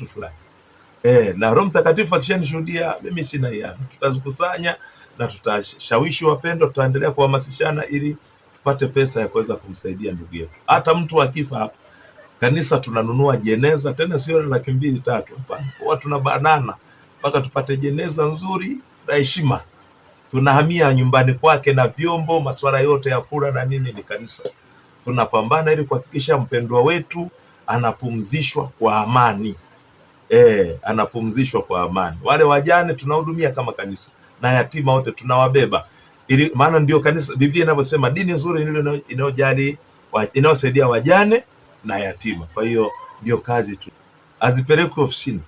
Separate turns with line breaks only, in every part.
fulani. Na Roho Mtakatifu akishanishuhudia mimi sina hiana, tutazikusanya na tutashawishi wapendwa, tutaendelea kuhamasishana ili tupate pesa ya kuweza kumsaidia ndugu yetu. Hata mtu akifa hapa kanisa tunanunua jeneza, tena sio 200,000-300,000, hapana, huwa tunabanana mpaka tupate jeneza nzuri na heshima. Tunahamia nyumbani kwake na vyombo, masuala yote ya kula na nini ni kanisa. Tunapambana ili kuhakikisha mpendwa wetu anapumzishwa kwa amani. Anapumzishwa kwa amani. Wale wajane tunahudumia kama kanisa, na yatima wote tunawabeba, ili maana ndio kanisa, Biblia inavyosema dini nzuri ile inayojali, inayosaidia wajane na yatima. Kwa hiyo ndio kazi tu, azipelekwe ofisini,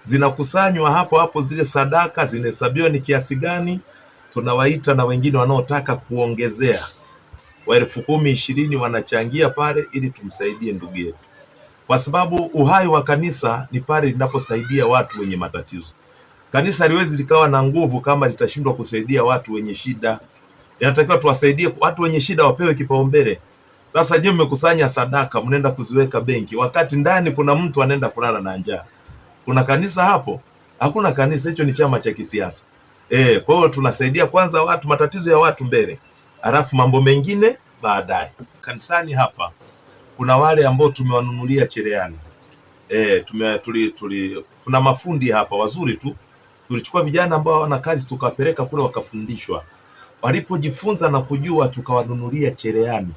zinakusanywa hapo hapo, zile sadaka zinahesabiwa ni kiasi gani. Tunawaita na wengine wanaotaka kuongezea wa 10,000, 20 wanachangia pale ili tumsaidie ndugu yetu, kwa sababu uhai wa kanisa ni pale linaposaidia watu wenye matatizo. Kanisa haliwezi likawa na nguvu kama litashindwa kusaidia watu wenye shida. Inatakiwa tuwasaidie watu wenye shida, wapewe kipaumbele. Sasa je, mmekusanya sadaka mnaenda kuziweka benki, wakati ndani kuna mtu anaenda kulala na njaa? Kuna kanisa hapo? Hakuna kanisa, hicho ni chama cha kisiasa. Kwa hiyo tunasaidia kwanza watu, matatizo ya watu mbele, halafu mambo mengine baadaye. Kanisani hapa kuna wale ambao tumewanunulia cherehani. Tuna mafundi hapa wazuri tu. Tulichukua vijana ambao hawana kazi tukawapeleka kule wakafundishwa. Walipojifunza na kujua, tukawanunulia cherehani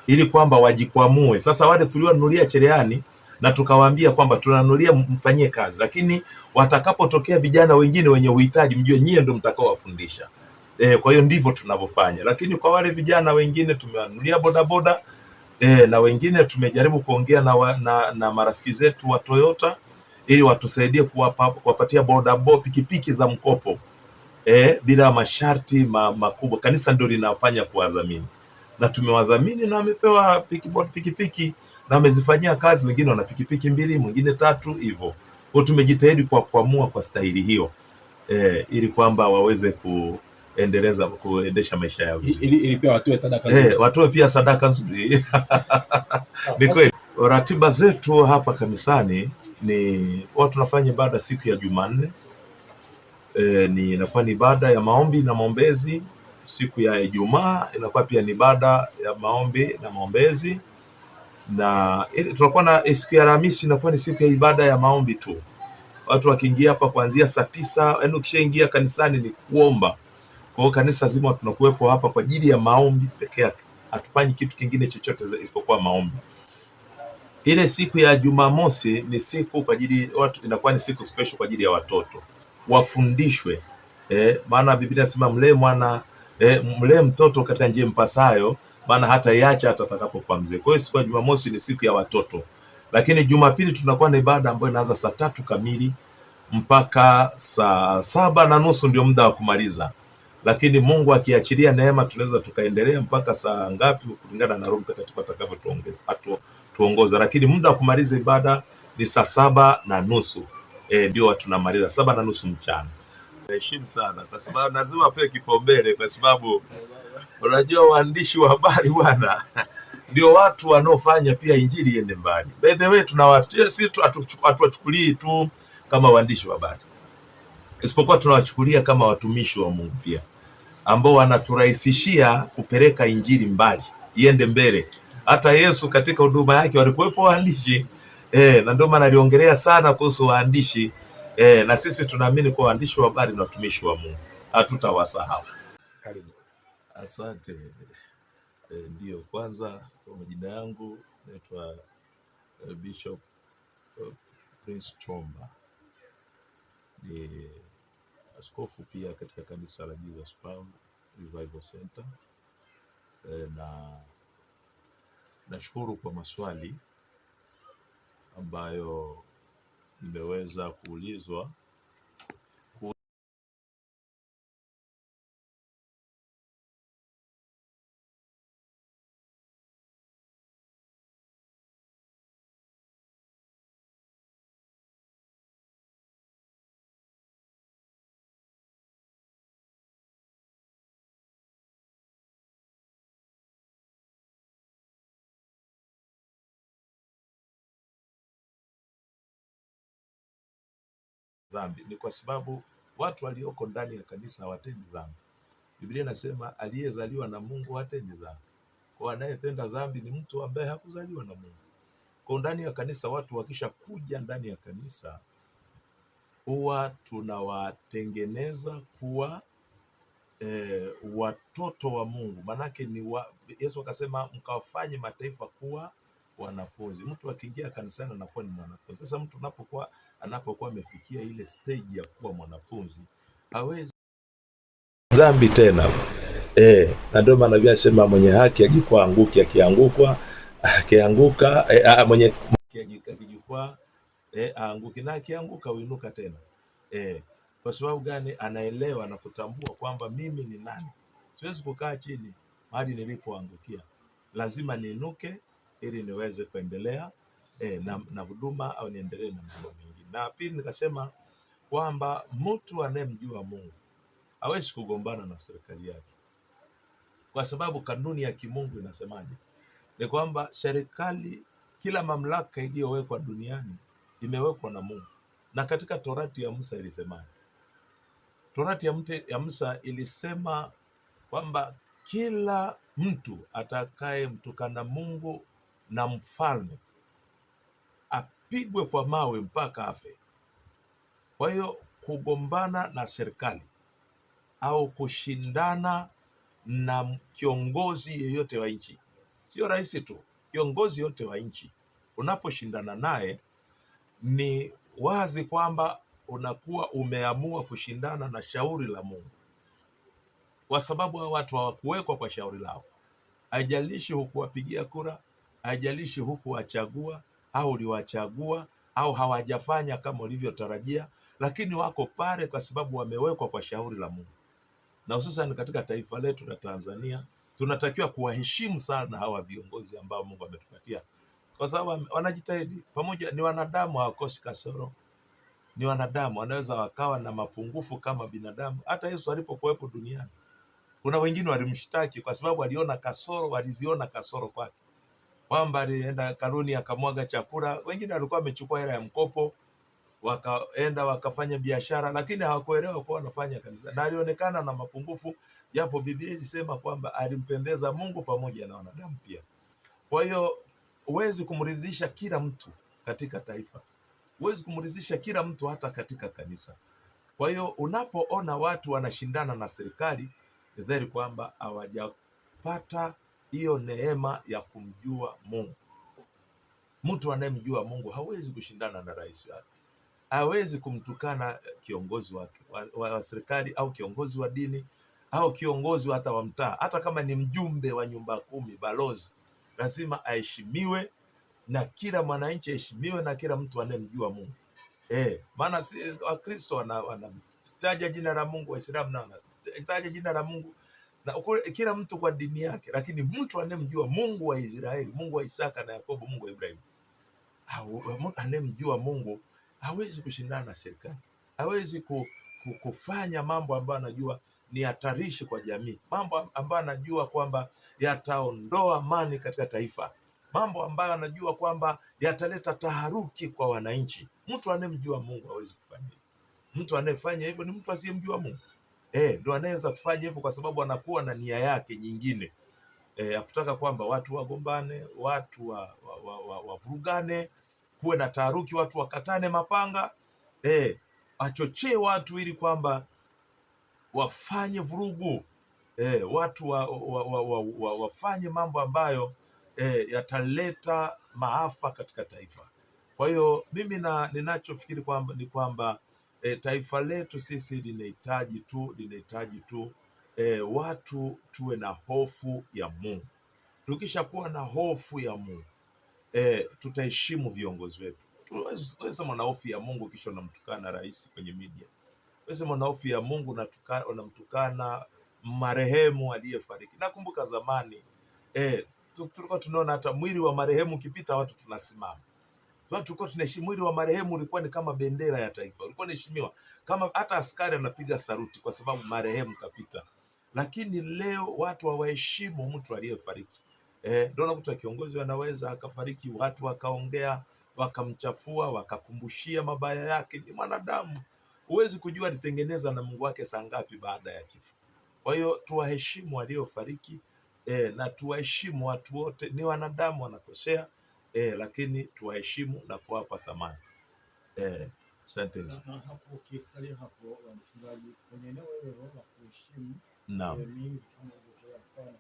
ili kwamba wajikwamue. Sasa wale tulionunulia cherehani na tukawaambia kwamba tunanunulia mfanyie kazi, lakini watakapotokea vijana wengine wenye uhitaji, mjue nyie ndio mtakao wafundisha. Kwa hiyo ndivyo tunavyofanya. Lakini kwa wale vijana wengine tumewanunulia bodaboda, na wengine tumejaribu kuongea na marafiki zetu wa Toyota ili watusaidie kuwapatia bodaboda, pikipiki za mkopo bila masharti makubwa. Kanisa ndio linafanya kuwadhamini, na tumewadhamini na wamepewa pikipiki na wamezifanyia kazi. Wengine wana pikipiki 2, mwingine 3 hivyo. Kwa tumejitahidi kwa kuamua kwa stahili hiyo, ili kwamba waweze kuendesha maisha yao
ili pia watoe sadaka
watoe pia sadaka nzuri. Ni kweli ratiba zetu hapa kanisani ni watu tunafanya ibada siku ya Jumanne, inakuwa ni ibada ya maombi na maombezi. Siku ya Ijumaa inakuwa pia ni ibada ya maombi na maombezi, na tunakuwa na siku ya Alhamisi inakuwa ni siku ya ibada ya maombi tu. Watu wakiingia hapa kuanzia saa 9, yaani ukishaingia kanisani ni kuomba. Kwa hiyo kanisa zima tunakuwepo hapa kwa ajili ya maombi pekee yake. Hatufanyi kitu kingine chochote isipokuwa maombi. Ile siku ya Jumamosi ni siku kwa ajili watu, inakuwa ni siku special kwa ajili ya watoto wafundishwe. Maana Biblia inasema mlee mtoto katika njia mpasayo, maana hata iacha hata atakapokuwa mzee. Kwa hiyo siku ya Jumamosi ni siku ya watoto. Lakini Jumapili tunakuwa na ibada ambayo inaanza saa 3 kamili mpaka saa 7:30 ndio muda wa kumaliza. Lakini Mungu akiachilia neema tunaweza tukaendelea mpaka saa ngapi kulingana na Roho Mtakatifu atakavyotuongoza. Lakini muda wa kumaliza ibada ni saa 7:30. Ndio tunamaliza 7:30 mchana. Naheshimu sana kwa sababu lazima apewe kipaumbele, kwa sababu unajua waandishi wa habari bwana ndio watu wanaofanya pia injili iende mbali. By the way, sisi hatuwachukulii tu kama waandishi wa habari, isipokuwa tunawachukulia kama watumishi wa Mungu pia, ambao wanaturahisishia kupeleka injili mbali, iende mbele. Hata Yesu katika huduma yake walikuwepo waandishi, na ndio maana aliongelea sana kuhusu waandishi, na sisi tunaamini kwa waandishi wa habari na watumishi wa Mungu hatutawasahau.
Karibu.
Asante. Ndio, kwanza kwa majina yangu naitwa Bishop Prince Chomba, ni askofu pia katika kanisa la Jesus Power Revival Center. Na nashukuru kwa maswali ambayo nimeweza kuulizwa dhambi ni kwa sababu watu walioko ndani ya kanisa hawatendi dhambi. Biblia inasema aliyezaliwa na Mungu hatendi dhambi. Kwa anayetenda dhambi ni mtu ambaye hakuzaliwa na Mungu. Kwa ndani ya kanisa, watu wakisha kuja ndani ya kanisa, huwa tunawatengeneza kuwa watoto wa Mungu. Manake Yesu akasema mkawafanye mataifa kuwa wanafunzi. Mtu akiingia kanisani anakuwa ni mwanafunzi. Sasa mtu anapokuwa amefikia ile stage ya kuwa mwanafunzi, hawezi dhambi tena. Na ndio maana Biblia inasema mwenye haki ajikwaa anguke, akianguka mwenye akijikwaa aanguke, na akianguka uinuka tena. Kwa sababu gani? Anaelewa na kutambua kwamba mimi ni nani. Siwezi kukaa chini hadi nilipoangukia, lazima niinuke ili niweze kuendelea na huduma au niendelee na mambo mengine. Na pili nikasema kwamba mtu anayemjua Mungu hawezi kugombana na serikali yake, kwa sababu kanuni ya kimungu inasemaje? Ni kwamba serikali, kila mamlaka iliyowekwa duniani imewekwa na Mungu. Na katika Torati ya Musa ilisemaje? Torati ya Musa ilisema kwamba kila mtu atakayemtukana Mungu na mfalme apigwe kwa mawe mpaka afe. Kwa hiyo kugombana na serikali au kushindana na kiongozi yeyote wa nchi sio rahisi tu. Kiongozi yote wa nchi unaposhindana naye, ni wazi kwamba unakuwa umeamua kushindana na shauri la Mungu, kwa sababu hao watu hawakuwekwa kwa shauri lao. Haijalishi hukuwapigia kura, haijalishi hukuwachagua au uliwachagua au hawajafanya kama ulivyotarajia, lakini wako pale kwa sababu wamewekwa kwa shauri la Mungu. Na hususan katika taifa letu la Tanzania, tunatakiwa kuwaheshimu sana hawa viongozi ambao Mungu ametupatia, kwa sababu wanajitahidi. Pamoja ni wanadamu, hawakosi kasoro, ni wanadamu, wanaweza wakawa na mapungufu kama binadamu. Hata Yesu alipokuwepo duniani, kuna wengine walimshtaki kwa sababu waliziona kasoro kwake, kwamba alienda hekaluni akamwaga chakula. Wengine walikuwa wamechukua hela ya mkopo, wakaenda wakafanya biashara, lakini hawakuelewa kuwa wanafanya kanisa, na alionekana na mapungufu, japo Biblia ilisema kwamba alimpendeza Mungu pamoja na wanadamu pia. Kwa hiyo huwezi kumridhisha kila mtu katika taifa, huwezi kumridhisha kila mtu hata katika kanisa. Kwa hiyo unapoona watu wanashindana na serikali, ni dhahiri kwamba hawajapata hiyo neema ya kumjua Mungu. Mtu anayemjua Mungu hawezi kushindana na rais wake, hawezi kumtukana kiongozi wake wa serikali au kiongozi wa dini au kiongozi hata wa mtaa. Hata kama ni mjumbe wa nyumba kumi, balozi, lazima aheshimiwe na kila mwananchi aheshimiwe na kila mtu anayemjua Mungu. Maana Wakristo wanataja jina la Mungu, Waislamu nao wanataja jina la Mungu, na kila mtu kwa dini yake, lakini mtu anayemjua Mungu wa Israeli, Mungu wa Isaka na Yakobo, Mungu wa Ibrahimu, anayemjua Mungu hawezi kushindana na serikali, hawezi kufanya mambo ambayo anajua ni hatarishi kwa jamii, mambo ambayo anajua kwamba yataondoa amani katika taifa, mambo ambayo anajua kwamba yataleta taharuki kwa wananchi. Mtu anayemjua Mungu hawezi kufanya hivyo. Mtu anayefanya hivyo ni mtu asiyemjua Mungu. Ndio anaweza kufanya hivyo, kwa sababu anakuwa na nia yake nyingine ya kutaka kwamba watu wagombane, watu wavurugane, kuwe na taharuki, watu wakatane mapanga, achochee watu ili kwamba wafanye vurugu, watu wafanye mambo ambayo yataleta maafa katika taifa. Kwa hiyo mimi ninachofikiri ni kwamba taifa letu sisi linahitaji tu watu tuwe na hofu ya Mungu. Tukishakuwa na hofu ya Mungu, tutaheshimu viongozi wetu. Wewe sema na hofu ya Mungu kisha unamtukana rais kwenye media. Wewe sema na hofu ya Mungu unamtukana marehemu aliyefariki. Nakumbuka zamani tulikuwa tunaona hata mwili wa marehemu ukipita watu tunasimama. Tulikuwa tunaheshimu mwili wa marehemu, ulikuwa ni kama bendera ya taifa, ulikuwa unaheshimiwa, kama hata askari anapiga saruti kwa sababu marehemu kapita. Lakini leo watu hawaheshimu mtu aliyefariki. Ndio unakuta kiongozi anaweza akafariki, watu wakaongea, wakamchafua, wakakumbushia mabaya yake. Ni mwanadamu, huwezi kujua alitengeneza na Mungu wake saa ngapi baada ya kifo. Kwa hiyo tuwaheshimu waliofariki, na tuwaheshimu watu wote, ni wanadamu wanakosea, lakini tuwaheshimu na kuwapa thamani. Asante.
Na hapo ukisalia hapo, mchungaji, kwenye eneo hilo la kuheshimu
naam,
jamii kama ulivyotolea mfano